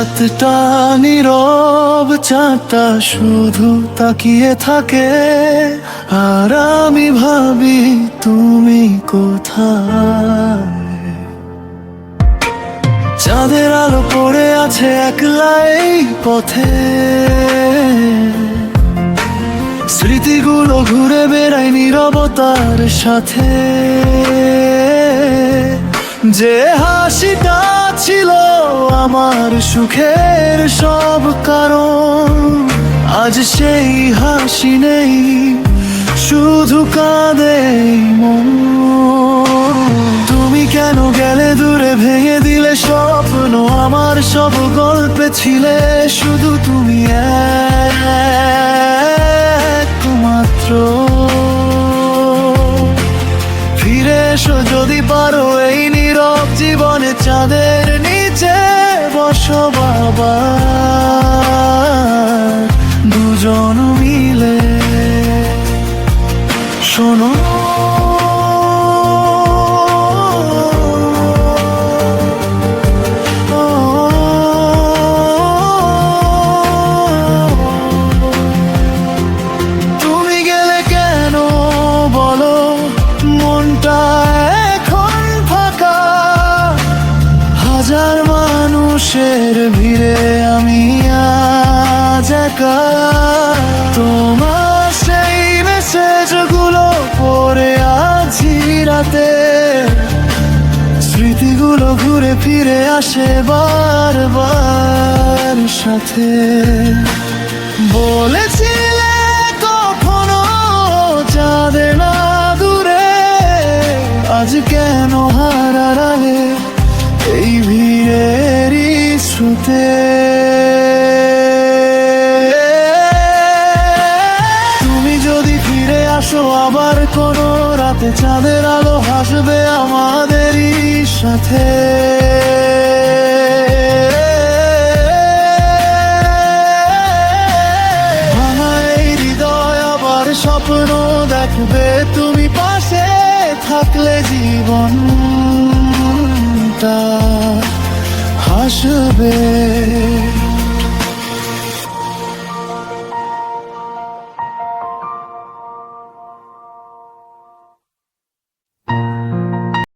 রাতটা নীরব, চাঁদটা শুধু তাকিয়ে থাকে, আর আমি ভাবি তুমি কোথায়। চাঁদের আলো পড়ে আছে একলাই পথে, স্মৃতিগুলো ঘুরে বেড়ায় নীরবতার সাথে। যে হাসিটা ছিল আমার সুখের সব কারণ, আজ সেই হাসি নেই, শুধু কাঁদে মন। তুমি কেন গেলে দূরে, ভেঙে দিলে স্বপ্ন আমার, সব গল্পে ছিলে শুধু তুমি একমাত্র। ফিরে এসো যদি পারো, এই নীরব জীবনে চাঁদের নিচে বসো বাবা, দুজন মিলে। শোনো তুমি গেলে কেন বলো, মনটা এখন ফাঁকা। হাজার মানুষের ভিড়ে আমি আজ একা। তোমার সেই মেসেজগুলো পড়ে আছি রাতে, স্মৃতিগুলো ঘুরে ফিরে আসে বারবার সাথে। বলেছিলে কখনো যাবে না দূরে, আজ কেন হারার আগে এই ভিড়েরই স্রোতে। তুমি যদি ফিরে আসো আবার কোনো রাতে, চাঁদের আলো হাসবে আমাদেরই সাথে। ভাঙা এই হৃদয় আবার স্বপ্ন দেখবে, তুমি পাশে থাকলে জীবনটা হাসবে।